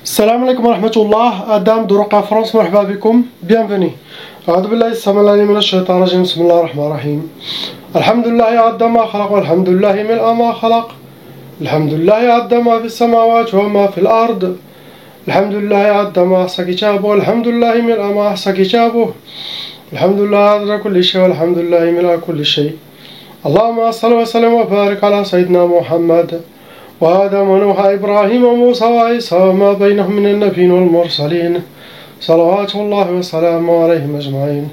Salam alaikum wa rahmatullah, Adam de Roqa France, marhaba bikum, bienvenue. أعوذ بالله السميع العليم من الشيطان الرجيم بسم الله الرحمن الرحيم الحمد لله عد ما خلق والحمد لله ملء ما خلق الحمد لله عد ما في السماوات وما في الأرض الحمد لله عد ما أحصى كتابه والحمد لله ملء ما أحصى كتابه الحمد لله عدد كل شيء والحمد لله ملء كل شيء اللهم صل وسلم وبارك على سيدنا محمد وآدم ونوح إبراهيم وموسى وعيسى وما بينهم من النبيين والمرسلين صلوات الله وسلامه عليهم أجمعين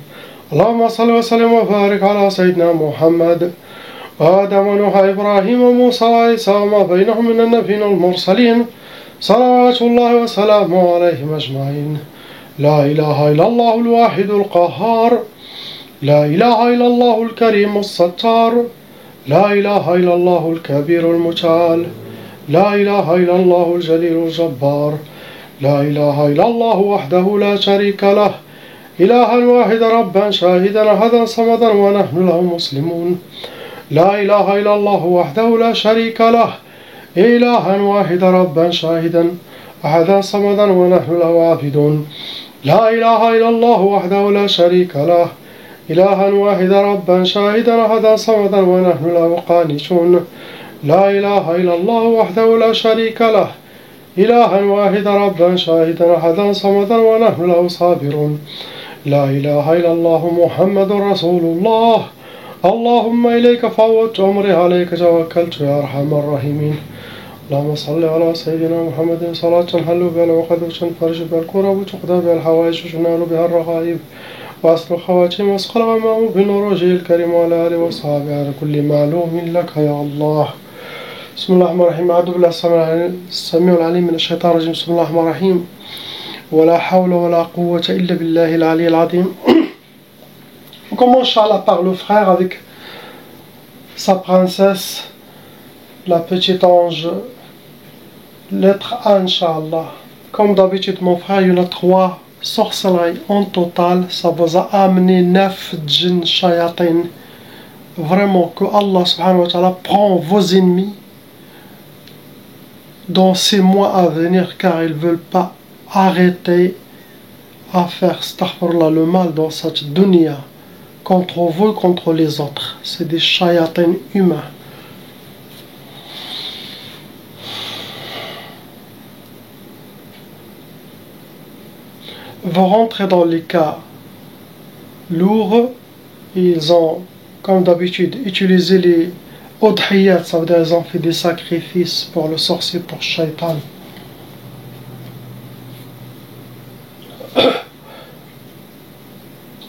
اللهم صل وسلم وبارك على سيدنا محمد وآدم ونوح إبراهيم وموسى وعيسى وما بينهم من النبيين والمرسلين صلوات الله وسلامه عليهم أجمعين لا إله إلا الله الواحد القهار لا إله إلا الله الكريم الستار لا إله إلا الله الكبير المتعال لا إله إلا الله الجليل الجبار لا إله إلا الله وحده لا شريك له إلها واحدا ربا شاهدا أحدا صمدا ونحن له مسلمون لا إله إلا الله وحده لا شريك له إلها واحدا ربا شاهدا أحدا صمدا ونحن له عابدون لا إله إلا الله وحده لا شريك له إلها واحدا ربا شاهدا أحدا صمدا ونحن له قانتون لا إله إلا الله وحده لا شريك له إلها واحدا ربا شاهدا أحدا صمدا ونحن له صابرون لا إله إلا الله محمد رسول الله اللهم إليك فوضت أمري عليك توكلت يا أرحم الراحمين اللهم صل على سيدنا محمد صلاة تنحل بها العقد وتنفرج بها الكرب وتقضى بها الحوائج وتنال بها الرغائب وأصل الخواتيم وأسقل الغمام بالنور وجهه الكريم وعلى آله وصحبه على كل معلوم لك يا الله بسم الله الرحمن الرحيم أعوذ بالله السميع العليم من الشيطان الرجيم بسم الله الرحمن الرحيم ولا حول ولا قوة إلا بالله العلي العظيم. On commence Inch'Allah par le frère avec sa princesse, la petite ange, lettre A Inch'Allah. Comme d'habitude mon frère, il y en a 3 sorcelleries en total, ça vous a amené 9 djinns shayatin. Vraiment que Allah subhanahu wa ta'ala prend vos ennemis dans ces mois à venir car ils ne veulent pas arrêter à faire astaghfirullah, le mal dans cette dunya contre vous et contre les autres. C'est des shayatins humains. Vont rentrer dans les cas lourds. Ils ont, comme d'habitude, utilisé les udhiyat, ça veut dire qu'ils ont fait des sacrifices pour le sorcier, pour shaitan.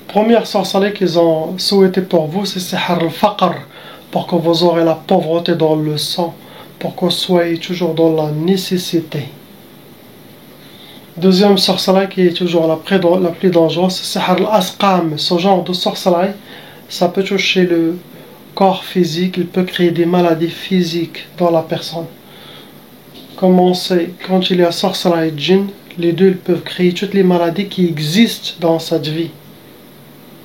Première sorcellerie qu'ils ont souhaité pour vous, c'est sihr al-faqr, pour que vous aurez la pauvreté dans le sang, pour que vous soyez toujours dans la nécessité. Deuxième sorcellerie qui est toujours la plus dangereuse, c'est sihr al-asqam. Ce genre de sorcellerie, ça peut toucher le corps physique, il peut créer des maladies physiques dans la personne. Comme on sait, quand il y a sorcellerie et djinn, les deux ils peuvent créer toutes les maladies qui existent dans cette vie.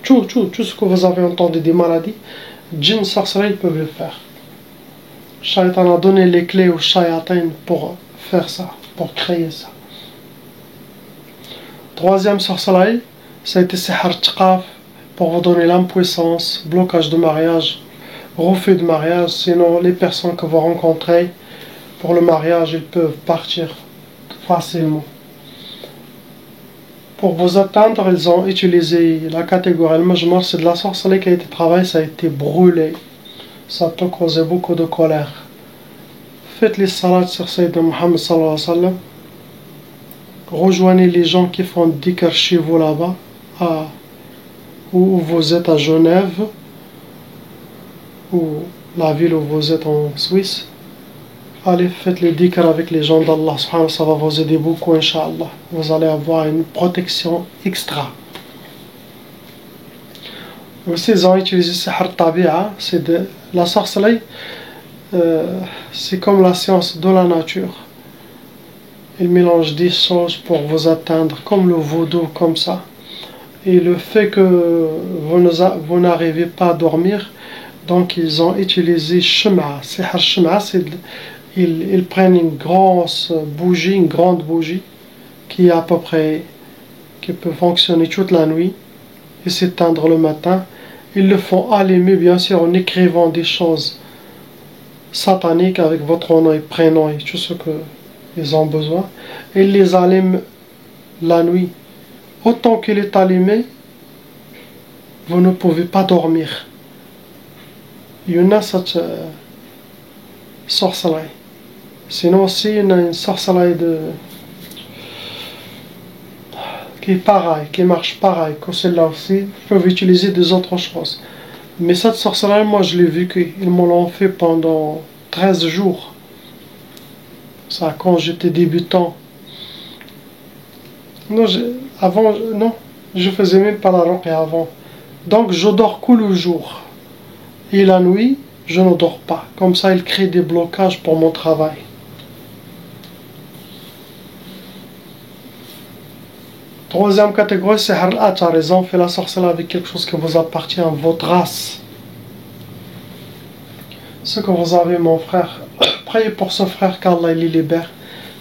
Tout ce que vous avez entendu des maladies, djinn, sorcellerie, ils peuvent le faire. Shaitan a donné les clés aux shayatin pour faire ça, pour créer ça. Troisième sorcellerie, ça a été sihr tqaf, pour vous donner l'impuissance, blocage de mariage, refus de mariage. Sinon les personnes que vous rencontrez pour le mariage, ils peuvent partir facilement. Pour vous atteindre, ils ont utilisé la catégorie al-majmar, c'est de la sorcellerie qui a été travaillée, ça a été brûlé. Ça peut causer beaucoup de colère. Faites les salats sur Sayyidina Muhammad sallallahu alayhi wa sallam. Rejoignez les gens qui font dhikr chez vous là-bas, où vous êtes à Genève, ou la ville où vous êtes en Suisse. Allez, faites les dhikr avec les gens d'Allah, ça va vous aider beaucoup, Inch'Allah. Vous allez avoir une protection extra. Aussi, ils ont utilisé sihr tabi'a, c'est de la sorcellerie, c'est comme la science de la nature. Ils mélangent des choses pour vous atteindre, comme le vaudou, comme ça. Et le fait que vous n'arrivez pas à dormir, donc ils ont utilisé shema. Sihr shema, c'est ils prennent une grande bougie, qui est à peu près, qui peut fonctionner toute la nuit et s'éteindre le matin. Ils le font allumer, bien sûr, en écrivant des choses sataniques avec votre nom et prénom et tout ce qu'ils ont besoin. Ils les allument la nuit. Autant qu'il est allumé, vous ne pouvez pas dormir. Il y en a cette sorcellerie. Sinon aussi, il y en a une sorcellerie qui est pareil, qui marche pareil que celle-là aussi. Ils peuvent utiliser des autres choses. Mais cette sorcellerie, moi je l'ai vécue. Ils me l'ont fait pendant 13 jours. Ça, quand j'étais débutant. Non, je faisais même pas la ruqya avant. Donc je dors que le jour. Et la nuit, je ne dors pas. Comme ça, il crée des blocages pour mon travail. Troisième catégorie, c'est Har-al-Atar. Ils ont fait la sorcellerie avec quelque chose qui vous appartient, votre race. Ce que vous avez, mon frère, priez pour ce frère qu'Allah les libère.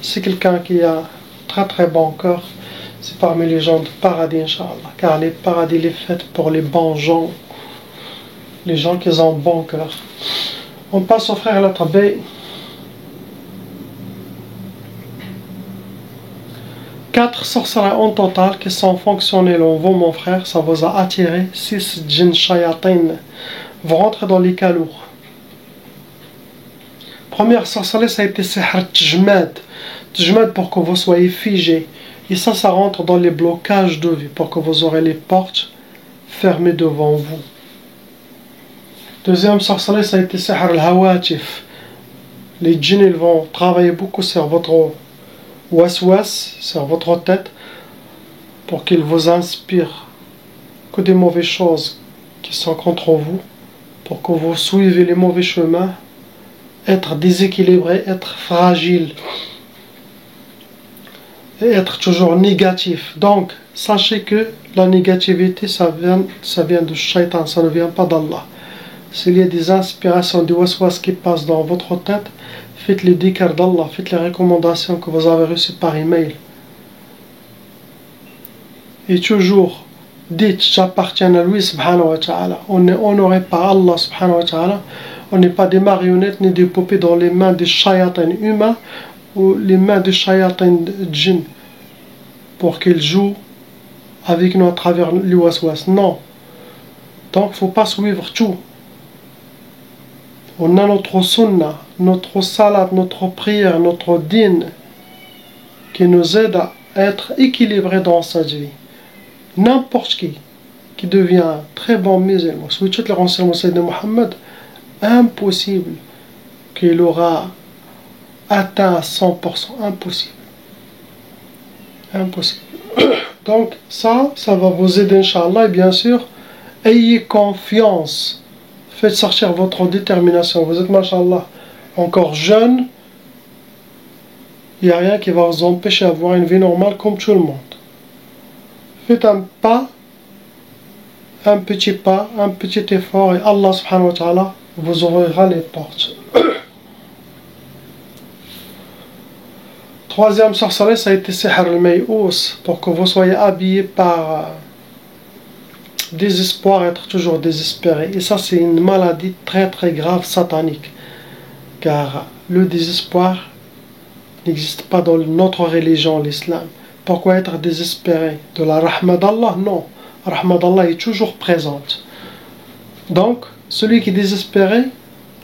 C'est quelqu'un qui a très très bon cœur. C'est parmi les gens du paradis, Inch'Allah. Car les paradis, les fêtes pour les bons gens. Les gens qui ont bon cœur. On passe au frère Latabé. 4 sorcelleries en total qui sont fonctionnelles en vous, mon frère. Ça vous a attiré. 6 djinns shayatin. Vous rentrez dans les calours. Première sorcellerie, ça a été Sihr Tjmad. Tjmad pour que vous soyez figé. Et ça rentre dans les blocages de vie. Pour que vous aurez les portes fermées devant vous. Deuxième sorcellerie, ça a été Sihr al-Hawatif. Les djinns, ils vont travailler beaucoup sur votre waswas, sur votre tête, pour qu'ils vous inspirent que des mauvaises choses qui sont contre vous, pour que vous suivez les mauvais chemins, être déséquilibré, être fragile, et être toujours négatif. Donc, sachez que la négativité, ça vient du shaitan, ça ne vient pas d'Allah. S'il y a des inspirations, des waswas qui passent dans votre tête, faites les dhikr d'Allah, faites les recommandations que vous avez reçues par email. Et toujours, dites, j'appartiens à lui, subhanahu wa ta'ala. On est honoré par Allah, subhanahu wa ta'ala. On n'est pas des marionnettes ni des poupées dans les mains des shayatins humains ou les mains des shayatins djinn pour qu'ils jouent avec nous à travers les waswas. Non. Donc, il ne faut pas suivre tout. On a notre sunnah, notre salat, notre prière, notre din qui nous aide à être équilibré dans cette vie. N'importe qui devient un très bon musulman, suit toutes les renseignements de Mohammed, impossible qu'il aura atteint à 100%. Impossible. Impossible. Donc ça va vous aider, Inch'Allah, et bien sûr, ayez confiance. Faites sortir votre détermination. Vous êtes, machallah, encore jeune. Il n'y a rien qui va vous empêcher d'avoir une vie normale comme tout le monde. Faites un pas, un petit effort, et Allah subhanahu wa ta'ala vous ouvrira les portes. Troisième sorcellerie, ça a été Sihr al-May'ous, pour que vous soyez habillés par désespoir, être toujours désespéré. Et ça, c'est une maladie très très grave, satanique. Car le désespoir n'existe pas dans notre religion, l'islam. Pourquoi être désespéré? De la rahma d'Allah? Non. La rahma d'Allah est toujours présente. Donc, celui qui est désespéré,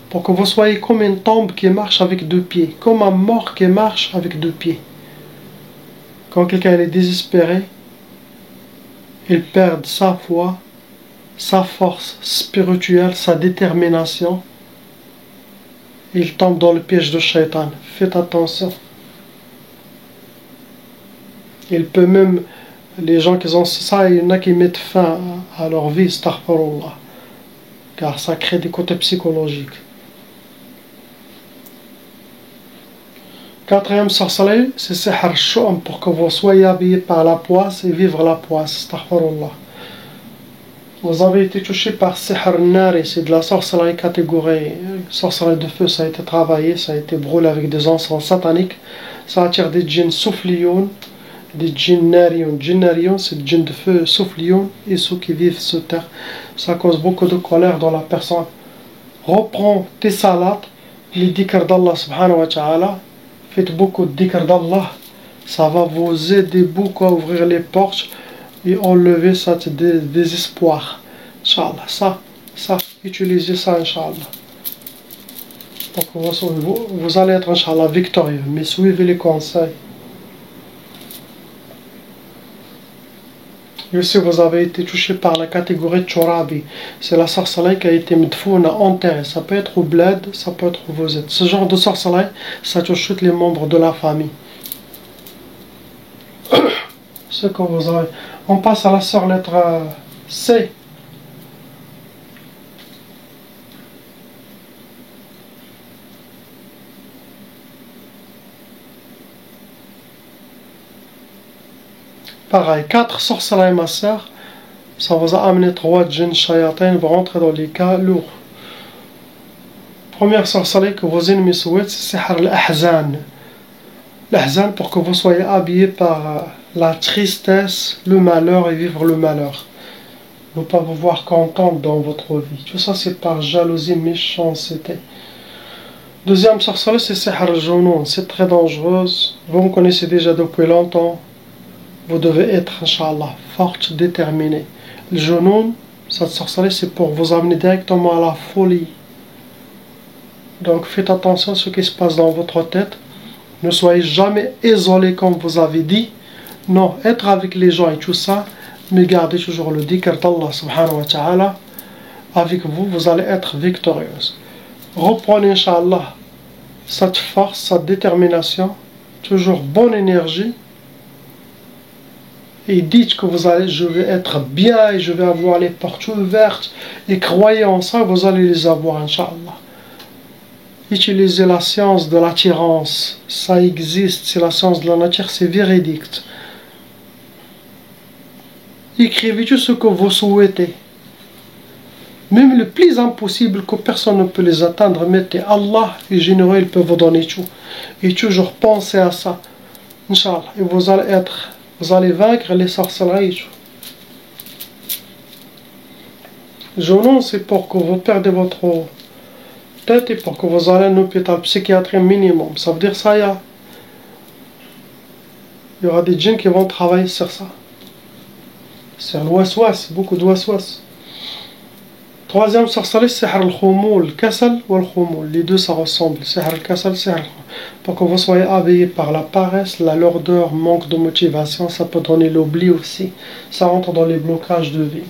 pour que vous soyez comme une tombe qui marche avec 2 pieds, comme un mort qui marche avec 2 pieds. Quand quelqu'un est désespéré, il perd sa foi, sa force spirituelle, sa détermination. Il tombe dans le piège de Shaitan. Faites attention. Il peut même, les gens qui ont ça, il y en a qui mettent fin à leur vie, astaghfirullah. Car ça crée des côtés psychologiques. Quatrième sorcellerie, c'est Sihr Shum, pour que vous soyez habillés par la poisse et vivre la poisse. Astaghfirullah. Vous avez été touché par Sihr Nari, c'est de la sorcellerie catégorie. Sorcellerie de feu, ça a été travaillé, ça a été brûlé avec des encens sataniques. Ça attire des djinns soufflioun, des djinnarion. Djinnarion, c'est le djinn de feu, soufflion, et ceux qui vivent sur terre. Ça cause beaucoup de colère dans la personne. Reprends tes salades, les dhikr d'Allah subhanahu wa ta'ala. Faites beaucoup de dhikr d'Allah. Ça va vous aider beaucoup à ouvrir les portes et enlever ce désespoir. Inch'Allah, ça, utilisez ça, Inch'Allah. Donc vous allez être, Inch'Allah, victorieux, mais suivez les conseils. Et si vous avez été touché par la catégorie Chorabi, c'est la sorcellerie qui a été medfouna, enterrée. Ça peut être au bled, ça peut être où vous êtes. Ce genre de sorcellerie, ça touche tous les membres de la famille. Ce que vous avez. On passe à la sœur lettre C. Pareil, 4 sorcelleries, ma sœur. Ça vous a amené 3 djinns shayatin, vous rentrez dans les cas lourds. Première sorcellerie que vos ennemis souhaitent, c'est Sihr al-Ahzan. L'Ahzan, pour que vous soyez habillés par la tristesse, le malheur et vivre le malheur. Ne pas vous voir content dans votre vie. Tout ça, c'est par jalousie, méchanceté. Deuxième sorcellerie, c'est Sihr al-Junoun. C'est très dangereuse. Vous me connaissez déjà depuis longtemps. Vous devez être, Inch'Allah, forte, déterminée. Le Junoun, cette sorcellerie, c'est pour vous amener directement à la folie. Donc faites attention à ce qui se passe dans votre tête. Ne soyez jamais isolé comme vous avez dit. Non, être avec les gens et tout ça, mais gardez toujours le dhikr d'Allah subhanahu wa ta'ala. Avec vous, vous allez être victorieuse. Reprenez, Inch'Allah, cette force, cette détermination, toujours bonne énergie. Et dites que je vais être bien et je vais avoir les portes ouvertes. Et croyez en ça, vous allez les avoir, Inch'Allah. Utilisez la science de l'attirance. Ça existe, c'est la science de la nature, c'est véridique. Écrivez tout ce que vous souhaitez. Même le plus impossible que personne ne peut les atteindre, mettez Allah est généreux, il peut vous donner tout. Et toujours pensez à ça. Inch'Allah. Et vous allez vaincre les sorcelleries. Junoun, c'est pour que vous perdez votre tête et pour que vous allez à un hôpital psychiatrique minimum. Ça veut dire ça, il y aura des djinns qui vont travailler sur ça. C'est l'ouas-ouas, beaucoup d'ouas-ouas. Troisième sorcellerie, c'est Sihr al-Khumoul, Kassal ou al-Khumoul. Les deux, ça ressemble. Sihr al-Kassal, Sihr al-Khumoul. Pour que vous soyez habillés par la paresse, la lourdeur, manque de motivation, ça peut donner l'oubli aussi. Ça rentre dans les blocages de vie.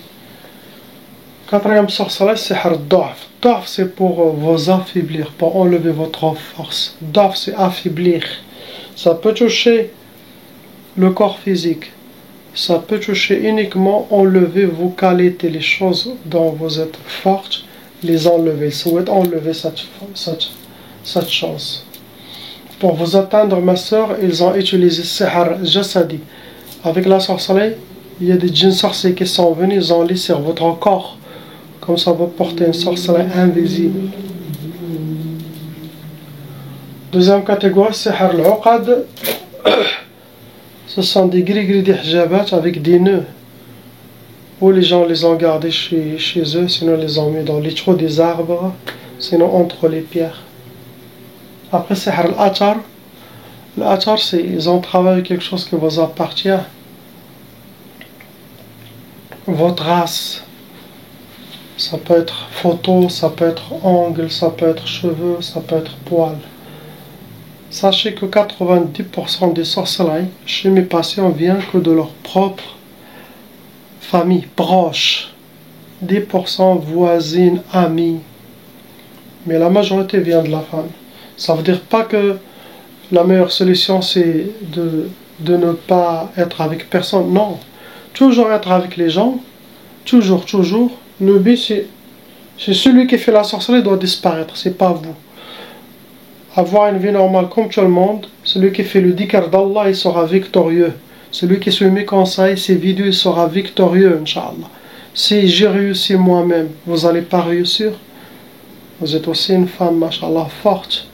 Quatrième sorcellerie, c'est Sihr al-Da'f. Da'f, c'est pour vous affaiblir, pour enlever votre force. Da'f, c'est affaiblir. Ça peut toucher le corps physique. Ça peut toucher uniquement enlever vos qualités, les choses dont vous êtes fortes, les enlever. Souhaite enlever cette chose. Pour vous atteindre, ma soeur, ils ont utilisé Sihr Jasadi. Avec la sorcellerie, il y a des djinns sorciers qui sont venus, ils ont mis sur votre corps. Comme ça, vous portez une sorcellerie invisible. Deuxième catégorie, Sihr al-Uqad. Ce sont des gris-gris d'hijabat avec des nœuds. Ou les gens les ont gardés chez eux, sinon ils les ont mis dans les trous des arbres, sinon entre les pierres. Après, c'est Sihr al-Atar. L'atar, c'est ils ont travaillé quelque chose qui vous appartient. Votre race. Ça peut être photo, ça peut être ongle, ça peut être cheveux, ça peut être poils. Sachez que 90% des sorcelleries chez mes patients viennent que de leur propre famille proche. 10% voisines, amis. Mais la majorité vient de la famille. Ça veut dire pas que la meilleure solution c'est de ne pas être avec personne. Non. Toujours être avec les gens. Toujours. Le but c'est celui qui fait la sorcellerie doit disparaître. C'est pas vous. Avoir une vie normale comme tout le monde, celui qui fait le dhikr d'Allah, il sera victorieux. Celui qui suit mes conseils, ses vidéos, il sera victorieux, Inch'Allah. Si j'ai réussi moi-même, vous n'allez pas réussir. Vous êtes aussi une femme, Masha'Allah, forte.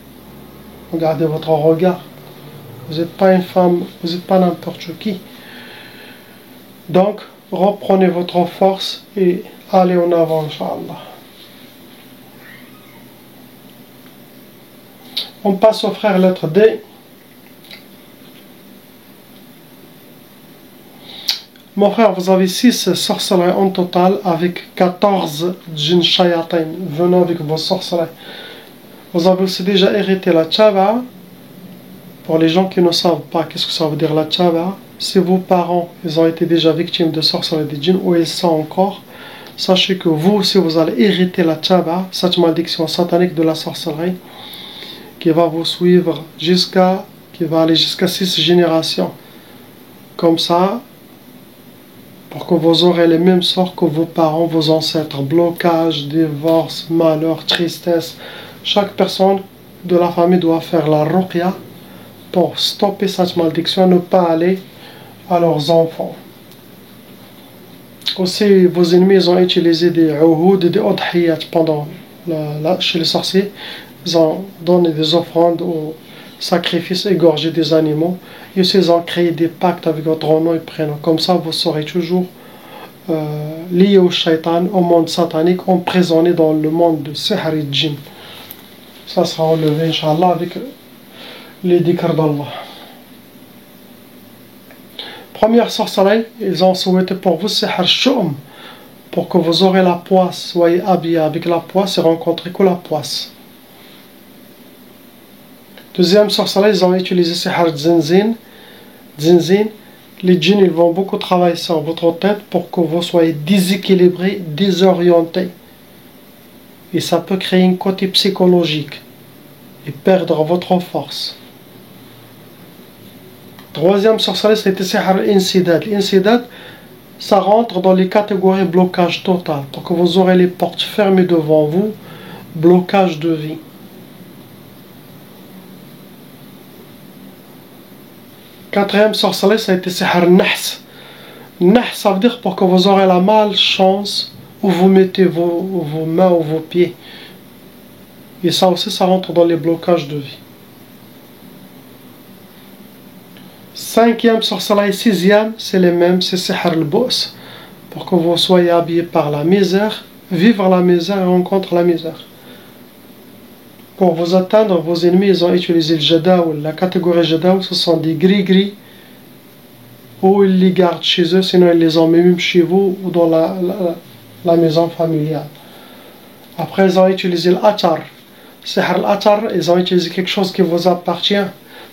Regardez votre regard. Vous n'êtes pas une femme, vous n'êtes pas n'importe qui. Donc, reprenez votre force et allez en avant, Inch'Allah. On passe au frère lettre D. Mon frère, vous avez 6 sorcelleries en total avec 14 djinn shayatin venant avec vos sorcelleries. Vous avez aussi déjà hérité la tchaba. Pour les gens qui ne savent pas qu'est-ce que ça veut dire la tchaba, si vos parents ils ont été déjà victimes de sorcellerie des djinns ou ils sont encore, sachez que vous aussi vous allez hériter la tchaba, cette malédiction satanique de la sorcellerie, qui va vous suivre qui va aller jusqu'à 6 générations. Comme ça, pour que vous aurez les mêmes sorts que vos parents, vos ancêtres. Blocage, divorce, malheur, tristesse. Chaque personne de la famille doit faire la ruqya pour stopper cette malédiction, ne pas aller à leurs enfants. Aussi, vos ennemis ont utilisé des uhud et des udhiyat chez les sorciers. Ils ont donné des offrandes aux sacrifices, égorgé des animaux. Et aussi, ils ont créé des pactes avec votre nom et prénom. Comme ça, vous serez toujours liés au shaitan, au monde satanique, emprisonnés dans le monde de sihr et djinn. Ça sera enlevé, Inch'Allah, avec les dhikr d'Allah. Première sorcellerie, ils ont souhaité pour vous sihr shum, pour que vous aurez la poisse, soyez habillés avec la poisse et rencontrez que la poisse. Deuxième sorcellerie, ils ont utilisé sihr zinzin. Les djinns ils vont beaucoup travailler sur votre tête pour que vous soyez déséquilibrés, désorientés. Et ça peut créer un côté psychologique et perdre votre force. Troisième sorcellerie, c'était sihr insidad. L'insidad, ça rentre dans les catégories blocage total, pour que vous aurez les portes fermées devant vous, blocage de vie. Quatrième sorcellerie, ça a été sihr nahs. Nahs, ça veut dire pour que vous aurez la malchance où vous mettez vos mains ou vos pieds. Et ça aussi, ça rentre dans les blocages de vie. Cinquième sorcellerie, sixième, c'est les mêmes, c'est sihr al-bos. Pour que vous soyez habillés par la misère, vivre la misère et rencontrer la misère. Pour vous atteindre, vos ennemis, ils ont utilisé le jadaoul. La catégorie jadaoul, ce sont des gris-gris où ils les gardent chez eux, sinon ils les ont même chez vous ou dans la maison familiale. Après, ils ont utilisé l'atar. Sihr l'atar, ils ont utilisé quelque chose qui vous appartient.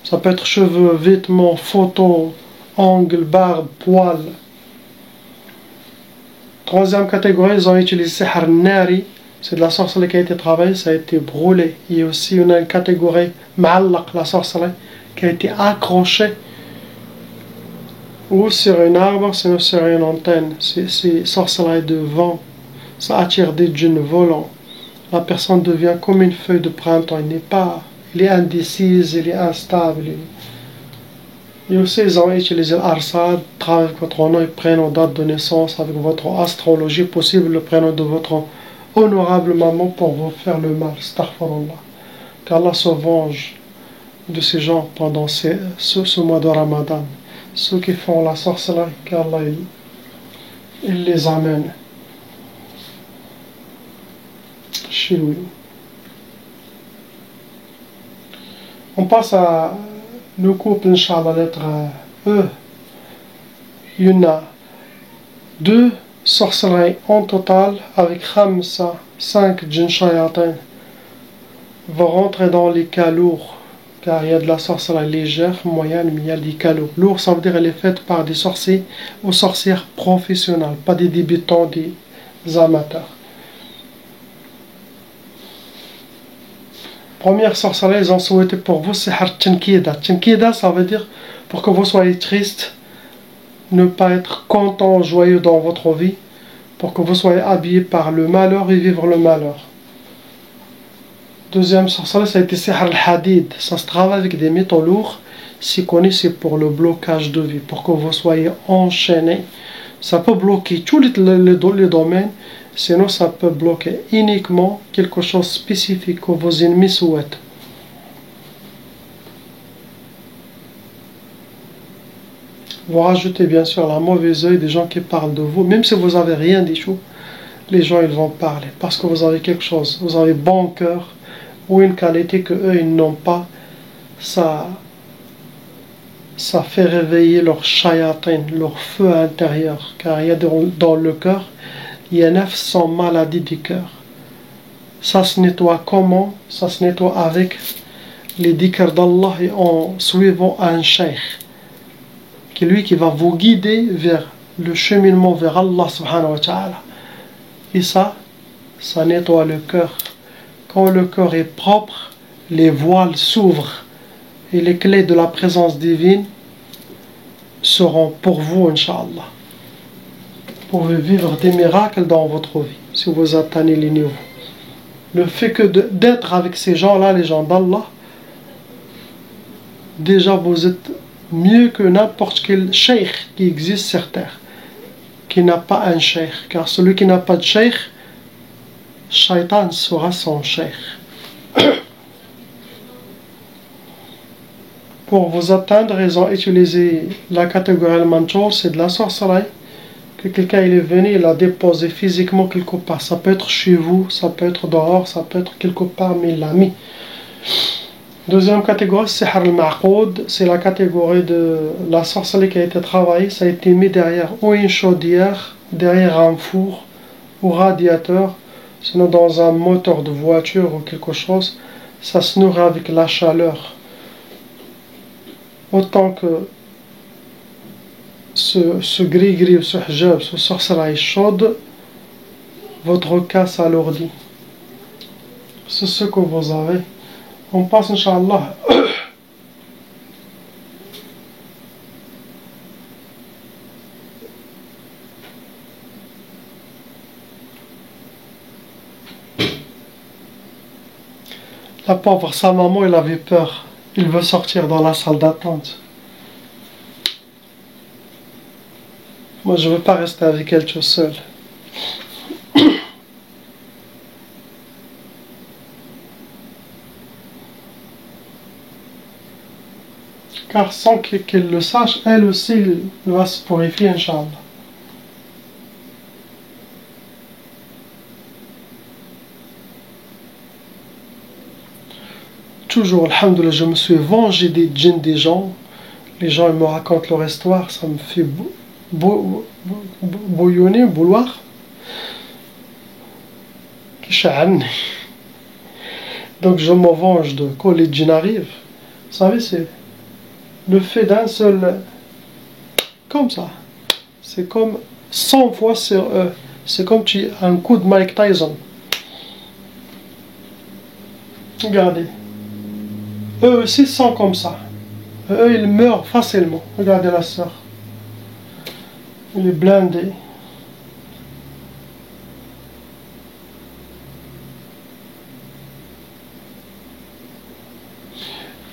Ça peut être cheveux, vêtements, photos, ongles, barbe, poils. Troisième catégorie, ils ont utilisé sihr nari. C'est de la sorcellerie qui a été travaillée, ça a été brûlé. Il y a aussi une catégorie ma'allaq, la sorcellerie, qui a été accrochée ou sur un arbre, sinon sur une antenne. C'est sorcellerie de vent. Ça attire des djinns volants. La personne devient comme une feuille de printemps. Il est indécise, il est instable. Et aussi, ils ont utilisé l'arsad, travailler avec votre nom et prénom, date de naissance, avec votre astrologie, possible le prénom de votre honorable maman pour vous faire le mal. Astaghfirullah. Qu'Allah se venge de ces gens pendant ce mois de Ramadan. Ceux qui font la sorcellerie, qu'Allah il les amène chez lui. On passe à le couple, Inch'Allah, lettre E. Il y en a 2 sorcelleries en total avec Khamsa, 5 djinn shayatin, vont rentrer dans les cas lourds, car il y a de la sorcellerie légère, moyenne, mais il y a des cas lourds. Lourd, ça veut dire qu'elle est faite par des sorciers ou sorcières professionnelles, pas des débutants, des amateurs. Première sorcellerie, ils ont souhaité pour vous, c'est Tinkida. Tinkida, ça veut dire pour que vous soyez triste, ne pas être content, joyeux dans votre vie, pour que vous soyez habillés par le malheur et vivre le malheur. Deuxième sorcellerie, ça a été sihr al-hadid. Ça se travaille avec des métaux lourds. Si connu, c'est pour le blocage de vie, pour que vous soyez enchaînés. Ça peut bloquer tous les domaines. Sinon, ça peut bloquer uniquement quelque chose de spécifique que vos ennemis souhaitent. Vous rajoutez bien sûr la mauvaise œil des gens qui parlent de vous, même si vous n'avez rien du tout, les gens ils vont parler parce que vous avez quelque chose, vous avez bon cœur ou une qualité que eux ils n'ont pas. Ça fait réveiller leur shayatin, leur feu intérieur, car il y a dans le cœur, il y a 900 maladies du cœur. Ça se nettoie comment? Ça se nettoie avec les dhikrs d'Allah et en suivant un cheikh, qui est lui qui va vous guider vers le cheminement vers Allah subhanahu wa ta'ala. Et ça nettoie le cœur. Quand le cœur est propre, les voiles s'ouvrent et les clés de la présence divine seront pour vous, Inch'Allah. Vous pouvez vivre des miracles dans votre vie si vous atteignez les niveaux. Le fait que d'être avec ces gens-là, les gens d'Allah, déjà vous êtes mieux que n'importe quel cheikh qui existe sur terre, qui n'a pas un cheikh. Car celui qui n'a pas de cheikh, Shaitan sera son cheikh. Pour vous atteindre, ils ont utilisé la catégorie al-manchour, c'est de la sorcellerie. Que quelqu'un il est venu, il a déposé physiquement quelque part. Ça peut être chez vous, ça peut être dehors, ça peut être quelque part, mais il l'a mis. Deuxième catégorie, c'est Sihr al-Ma'qoud, c'est la catégorie de la sorcellerie qui a été travaillée. Ça a été mis derrière ou une chaudière, derrière un four ou radiateur, sinon dans un moteur de voiture ou quelque chose. Ça se nourrit avec la chaleur. Autant que ce gris-gris ou ce hijab, ce sorcellerie chaude, votre cas s'alourdit. C'est ce que vous avez. On passe, Inch'Allah, la pauvre, sa maman, elle avait peur. Il veut sortir dans la salle d'attente. Moi, je ne veux pas rester avec elle tout seul. Car sans qu'elle le sache, elle aussi va se purifier, Inch'Allah. Toujours, alhamdoulilah, je me suis vengé des djinns des gens. Les gens ils me racontent leur histoire, ça me fait bouillonner, bouilloire. Donc je me venge de quand les djinns arrivent. Vous savez, c'est le fait d'un seul... Comme ça. C'est comme 100 fois sur eux. C'est comme un coup de Mike Tyson. Regardez. Eux aussi sont comme ça. Eux, ils meurent facilement. Regardez la sœur. Elle est blindée.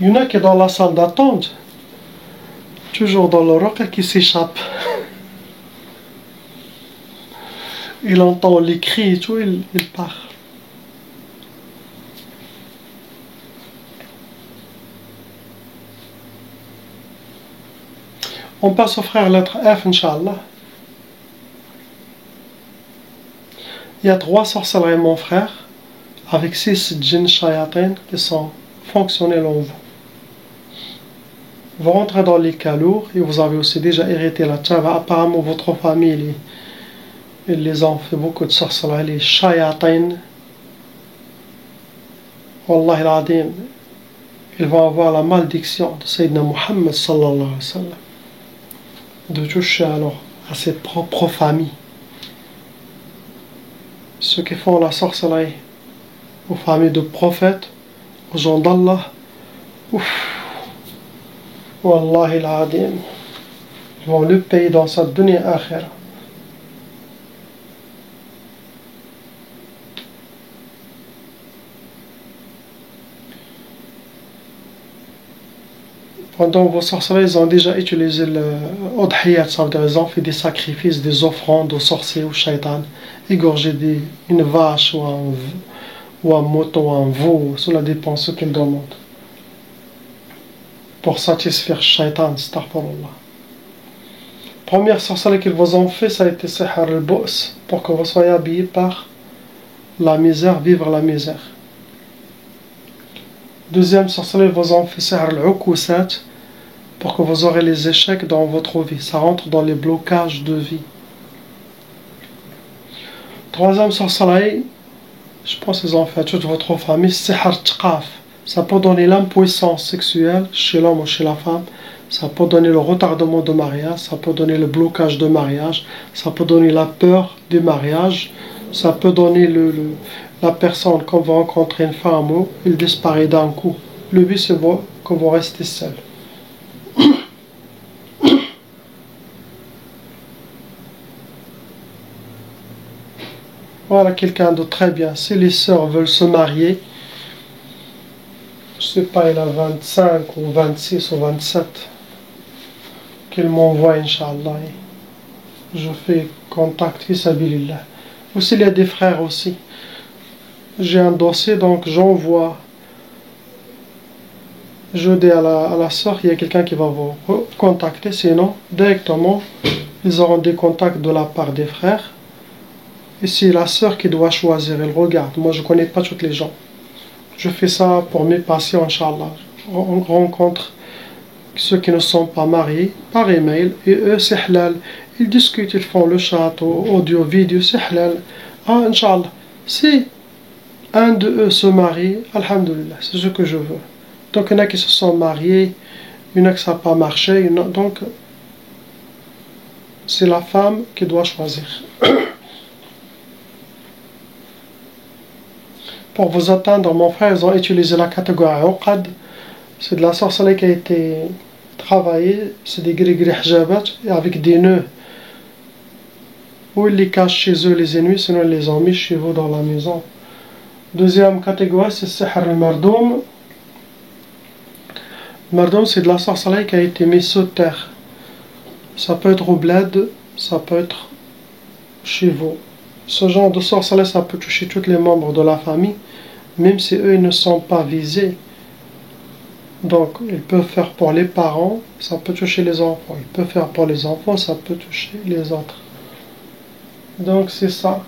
Il y en a qui est dans la salle d'attente, toujours dans le roc, qui s'échappe. Il entend les cris et tout, il part. On passe au frère lettre F, Inch'Allah. Il y a 3 sorcelleries, mon frère, avec 6 djinns shayatin qui sont fonctionnels en vous. Vous rentrez dans les cas lourds et vous avez aussi déjà hérité la tchava. Apparemment, votre famille, ils les ont fait beaucoup de sorcelleries, les shayatin. Wallahi al-Adim, ils vont avoir la malédiction de Sayyidina Muhammad sallallahu alayhi wa sallam, de toucher alors à ses propres familles. Ceux qui font la sorcellerie aux familles de prophètes, aux gens d'Allah, Wallahi al-Adim, ils vont le payer dans sa dunya akhira. Pendant vos sorciers, ils ont déjà utilisé le Udhiyat, ça veut dire ils ont fait des sacrifices, des offrandes aux sorciers, aux shaitans, égorger une vache ou un mouton ou un veau, cela dépend de ce qu'ils demandent, pour satisfaire shaitan, astaghfirullah. Première sorcellerie qu'ils vous ont fait, ça a été Sihr al-Bu's, pour que vous soyez habillés par la misère, vivre la misère. Deuxième sorcellerie, ils vous ont fait Sihr al-Ukusat, pour que vous aurez les échecs dans votre vie. Ça rentre dans les blocages de vie. Troisième sorcellerie, je pense qu'ils ont fait à toute votre famille, Sihr Tqaf. Ça peut donner l'impuissance sexuelle chez l'homme ou chez la femme. Ça peut donner le retardement de mariage, ça peut donner le blocage de mariage, ça peut donner la peur du mariage, ça peut donner la personne, quand vous rencontrez une femme, il disparaît d'un coup. Le but c'est que vous restez seul. Voilà quelqu'un de très bien. Si les sœurs veulent se marier, je sais pas, il a 25 ou 26 ou 27, qu'il m'envoie, Inch'Allah. Je fais contact, fisabilillah. Aussi, il y a des frères aussi. J'ai un dossier, donc j'envoie. Je dis à la sœur, il y a quelqu'un qui va vous contacter, sinon, directement, ils auront des contacts de la part des frères. Et c'est la sœur qui doit choisir, elle regarde. Moi, je ne connais pas toutes les gens. Je fais ça pour mes patients, Inch'Allah. On rencontre ceux qui ne sont pas mariés par email, et eux, c'est halal. Ils discutent, ils font le chat, audio, vidéo, c'est halal. Ah, Inch'Allah. Si un de eux se marie, Alhamdulillah, c'est ce que je veux. Donc, il y en a qui se sont mariés, il y en a qui ça n'a pas marché, donc, c'est la femme qui doit choisir. Pour vous atteindre, mon frère, ils ont utilisé la catégorie Uqad. C'est de la sorcellerie qui a été travaillée. C'est des gris-gris hijabat avec des nœuds. Ou ils les cachent chez eux, les ennemis, sinon ils les ont mis chez vous dans la maison. Deuxième catégorie, c'est Sihr al-Mardoum. Mardoum, c'est de la sorcellerie qui a été mise sous terre. Ça peut être au bled, ça peut être chez vous. Ce genre de sorcellerie, ça peut toucher tous les membres de la famille, même si eux ils ne sont pas visés. Donc, ils peuvent faire pour les parents, ça peut toucher les enfants. Ils peuvent faire pour les enfants, ça peut toucher les autres. Donc, c'est ça.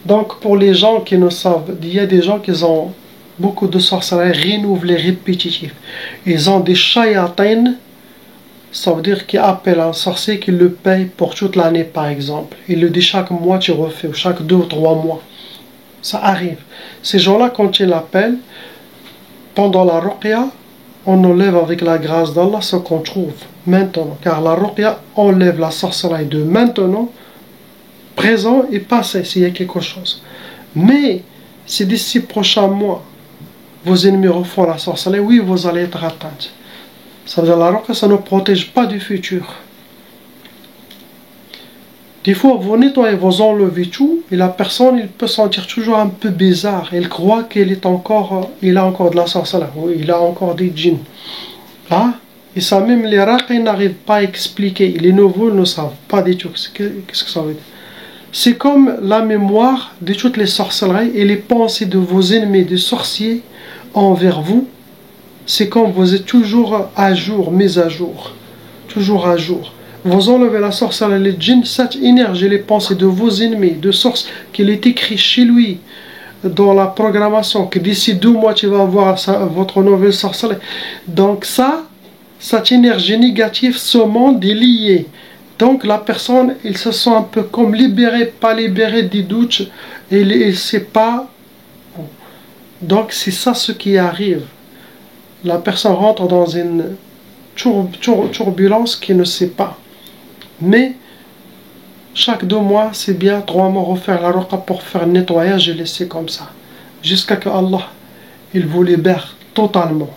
Donc, pour les gens qui ne savent, il y a des gens qui ont beaucoup de sorcellerie renouvelée, répétitive. Ils ont des shayatines. Ça veut dire qu'il appelle un sorcier qui le paye pour toute l'année, par exemple. Il le dit chaque mois, tu refais, ou chaque 2 ou 3 mois. Ça arrive. Ces gens-là, quand ils l'appellent, pendant la ruqya, on enlève avec la grâce d'Allah ce qu'on trouve maintenant. Car la ruqya enlève la sorcellerie de maintenant, présent et passé, s'il y a quelque chose. Mais, si d'ici prochains mois, vos ennemis refont la sorcellerie, oui, vous allez être atteints. Ça veut dire la ruqya, ça ne protège pas du futur. Des fois, vous nettoyez, vous enlevez tout, et la personne, il peut sentir toujours un peu bizarre. Elle croit qu'il a encore de la sorcellerie, oui, il a encore des djinns. Ah, et ça même, les raqis n'arrivent pas à expliquer. Les nouveaux ne savent pas du tout. Qu'est-ce que ça veut dire? C'est comme la mémoire de toutes les sorcelleries et les pensées de vos ennemis, des sorciers, envers vous. C'est comme vous êtes toujours à jour, mis à jour. Toujours à jour. Vous enlevez la sorcellerie, les djinns, cette énergie, les pensées de vos ennemis, de source qu'il est écrit chez lui, dans la programmation, que d'ici 2 mois tu vas avoir votre nouvelle sorcellerie. Donc ça, cette énergie négative, ce monde est lié. Donc la personne, il se sent un peu comme libéré, pas libéré des doutes, et il ne sait pas. Donc c'est ça ce qui arrive. La personne rentre dans une turbulence qu'il ne sait pas. Mais chaque 2 mois, c'est bien 3 mois refaire la ruqa pour faire le nettoyage et laisser comme ça. Jusqu'à que Allah, il vous libère totalement.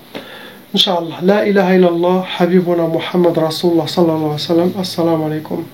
Inch'Allah. La ilaha illallah, Habibuna Muhammad Rasulullah sallallahu alayhi wa sallam. Assalamu alaikum.